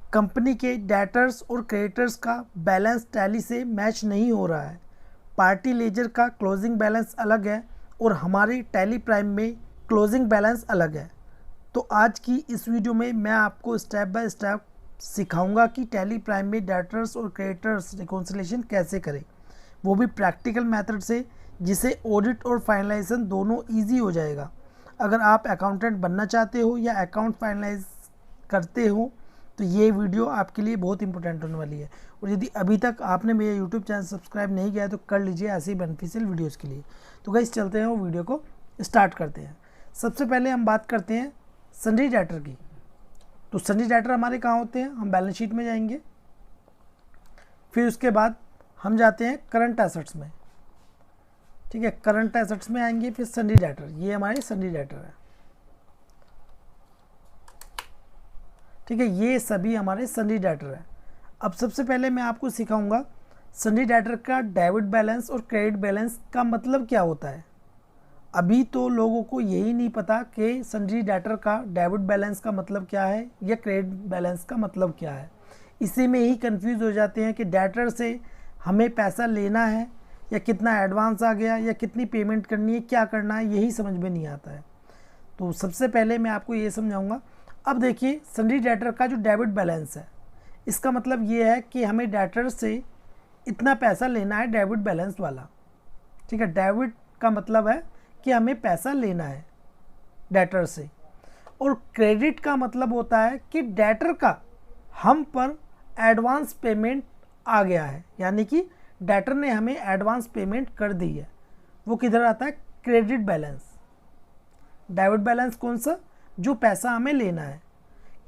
Company के debtors और creditors का बैलेंस टैली से मैच नहीं हो रहा है। पार्टी लेजर का क्लोजिंग बैलेंस अलग है और हमारी टैली प्राइम में क्लोजिंग बैलेंस अलग है। तो आज की इस वीडियो में मैं आपको स्टेप बाय स्टेप सिखाऊंगा कि टैली प्राइम में डेटर्स और क्रेडिटर्स रिकॉन्सिलिएशन कैसे करें, वो भी प्रैक्टिकल मेथड से, जिसे ऑडिट और फाइनलाइजेशन दोनों इजी हो जाएगा। अगर आप अकाउंटेंट बनना चाहते हो या अकाउंट फाइनलाइज करते हो तो ये वीडियो आपके लिए बहुत इंपॉर्टेंट होने वाली है। और यदि अभी तक आपने मेरा यूट्यूब चैनल सब्सक्राइब नहीं किया है तो कर लीजिए ऐसे ही बेनिफिशियल वीडियोस के लिए। तो गाइस चलते हैं वो वीडियो को स्टार्ट करते हैं। सबसे पहले हम बात करते हैं सन्ड्री डेटर की। तो सन्ड्री डेटर हमारे कहाँ होते हैं, हम बैलेंस शीट में जाएंगे, फिर उसके बाद हम जाते हैं करंट एसेट्स में। ठीक है, करंट एसेट्स में आएंगे, फिर सन्ड्री डेटर, ये हमारे सन्ड्री डेटर है। ठीक है, ये सभी हमारे सन्ड्री डेटर है। अब सबसे पहले मैं आपको सिखाऊंगा सन्ड्री डेटर का डेबिट बैलेंस और क्रेडिट बैलेंस का मतलब क्या होता है। अभी तो लोगों को यही नहीं पता कि सन्ड्री डेटर का डेबिट बैलेंस का मतलब क्या है या क्रेडिट बैलेंस का मतलब क्या है। इसी में ही कंफ्यूज हो जाते हैं कि डेटर से हमें पैसा लेना है या कितना एडवांस आ गया या कितनी पेमेंट करनी है, क्या करना है, यही समझ में नहीं आता है। तो सबसे पहले मैं आपको ये समझाऊंगा। अब देखिए, सन्ड्री डेटर का जो डेबिट बैलेंस है, इसका मतलब ये है कि हमें डेटर से इतना पैसा लेना है, डेबिट बैलेंस वाला। ठीक है, डेबिट का मतलब है कि हमें पैसा लेना है डेटर से। और क्रेडिट का मतलब होता है कि डेटर का हम पर एडवांस पेमेंट आ गया है, यानी कि डेटर ने हमें एडवांस पेमेंट कर दी है। वो किधर आता है, क्रेडिट बैलेंस। डेबिट बैलेंस कौन सा, जो पैसा हमें लेना है।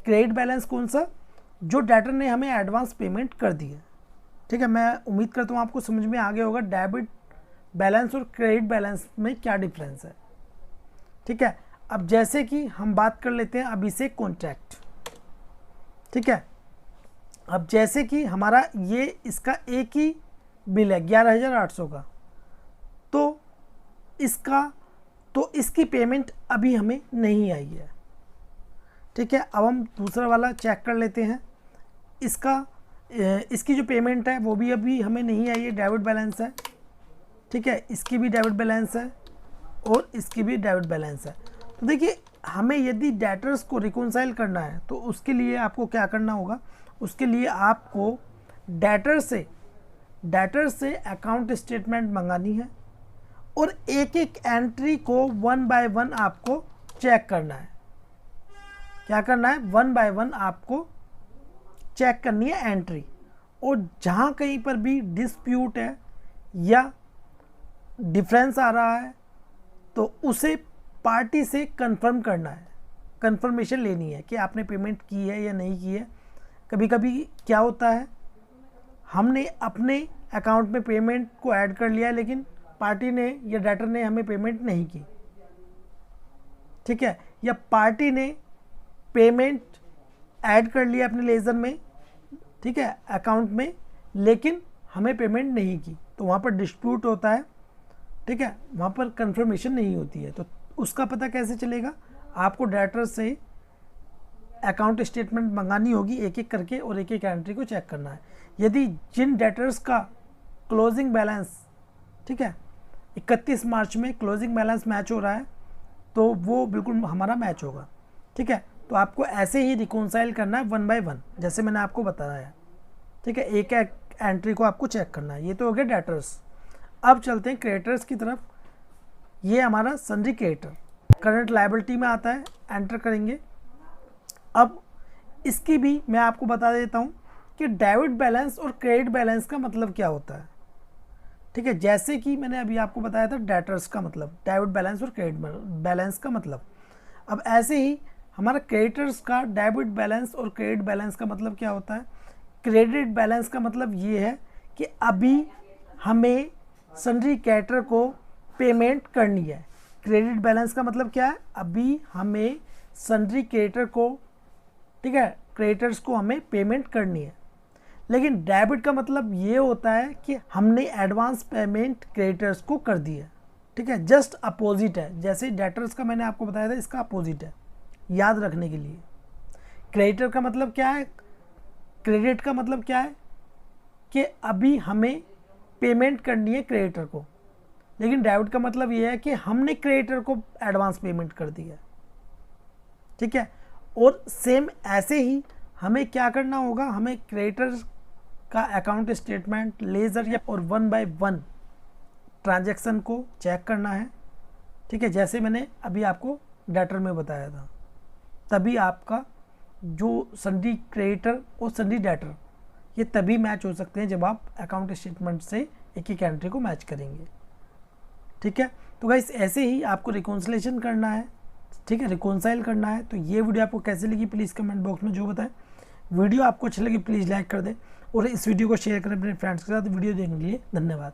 क्रेडिट बैलेंस कौन सा, जो डेटर ने हमें एडवांस पेमेंट कर दी है। ठीक है, मैं उम्मीद करता हूँ आपको समझ में आ गया होगा डेबिट बैलेंस और क्रेडिट बैलेंस में क्या डिफरेंस है। ठीक है, अब जैसे कि हम बात कर लेते हैं अभी से कॉन्ट्रैक्ट। ठीक है, अब जैसे कि हमारा ये इसका एक ही बिल है 11,800 का, तो इसकी पेमेंट अभी हमें नहीं आई है। ठीक है, अब हम दूसरा वाला चेक कर लेते हैं। इसकी जो पेमेंट है वो भी अभी हमें नहीं आई है, डेबिट बैलेंस है। ठीक है, इसकी भी डेबिट बैलेंस है और इसकी भी डेबिट बैलेंस है। तो देखिए, हमें यदि डेटर्स को रिकॉन्साइल करना है तो उसके लिए आपको क्या करना होगा, उसके लिए आपको डेटर से अकाउंट स्टेटमेंट मंगानी है और एक एक एंट्री को वन बाय वन आपको चेक करना है। क्या करना है, वन बाय वन आपको चेक करनी है एंट्री। और जहाँ कहीं पर भी डिस्प्यूट है या डिफरेंस आ रहा है तो उसे पार्टी से कंफर्म करना है, कंफर्मेशन लेनी है कि आपने पेमेंट की है या नहीं की है। कभी कभी क्या होता है, हमने अपने अकाउंट में पेमेंट को ऐड कर लिया लेकिन पार्टी ने या डेटर ने हमें पेमेंट नहीं की। ठीक है, या पार्टी ने पेमेंट ऐड कर लिया अपने लेजर में, ठीक है, अकाउंट में, लेकिन हमें पेमेंट नहीं की, तो वहाँ पर डिस्प्यूट होता है। ठीक है, वहाँ पर कंफर्मेशन नहीं होती है। तो उसका पता कैसे चलेगा, आपको डेटर से अकाउंट स्टेटमेंट मंगानी होगी एक एक करके और एक एक एंट्री को चेक करना है। यदि जिन डेटर्स का क्लोजिंग बैलेंस, ठीक है, 31 मार्च में क्लोजिंग बैलेंस मैच हो रहा है तो वो बिल्कुल हमारा मैच होगा। ठीक है, तो आपको ऐसे ही रिकॉन्साइल करना है वन बाय वन, जैसे मैंने आपको बताया है। ठीक है, एक एक एंट्री को आपको चेक करना है। ये तो हो गया डेटर्स। अब चलते हैं क्रेडिटर्स की तरफ। ये हमारा सन्ड्री क्रेडिटर करंट लायबिलिटी में आता है, एंटर करेंगे। अब इसकी भी मैं आपको बता देता हूँ कि डेबिट बैलेंस और क्रेडिट बैलेंस का मतलब क्या होता है। ठीक है, जैसे कि मैंने अभी आपको बताया था डेटर्स का मतलब, डेबिट बैलेंस और क्रेडिट बैलेंस का मतलब। अब ऐसे ही हमारा क्रेडिटर्स का डेबिट बैलेंस और क्रेडिट बैलेंस का मतलब क्या होता है। क्रेडिट बैलेंस का मतलब ये है कि अभी हमें सन्ड्री क्रेडिटर को पेमेंट करनी है। क्रेडिट बैलेंस का मतलब क्या है, अभी हमें सन्ड्री क्रेडिटर को, ठीक है, क्रेडिटर्स को हमें पेमेंट करनी है। लेकिन डेबिट का मतलब ये होता है कि हमने एडवांस पेमेंट क्रेडिटर्स को कर दी है। ठीक है, जस्ट अपोजिट है। जैसे डेटर्स का मैंने आपको बताया था, इसका अपोजिट है, याद रखने के लिए। क्रेडिटर का मतलब क्या है, क्रेडिट का मतलब क्या है कि अभी हमें पेमेंट करनी है क्रेडिटर को, लेकिन डेबिट का मतलब ये है कि हमने क्रेडिटर को एडवांस पेमेंट कर दिया, ठीक है। और सेम ऐसे ही हमें क्या करना होगा, हमें क्रेडिटर का अकाउंट स्टेटमेंट लेजर या और 1 बाय 1 ट्रांजैक्शन को चेक करना है, ठीक है, जैसे मैंने अभी आपको डेटर में बताया था। तभी आपका जो सन्डी क्रेडिटर और सन्डी डेटर ये तभी मैच हो सकते हैं जब आप अकाउंट स्टेटमेंट से एक एक एंट्री को मैच करेंगे, ठीक है। तो गाइस ऐसे ही आपको रिकॉन्सिलेशन करना है, ठीक है, रिकॉन्साइल करना है। तो ये वीडियो आपको कैसे लगी प्लीज़ कमेंट बॉक्स में जो बताएं। वीडियो आपको अच्छी लगी प्लीज़ लाइक कर दें और इस वीडियो को शेयर करें अपने फ्रेंड्स के साथ। वीडियो देखने के लिए धन्यवाद।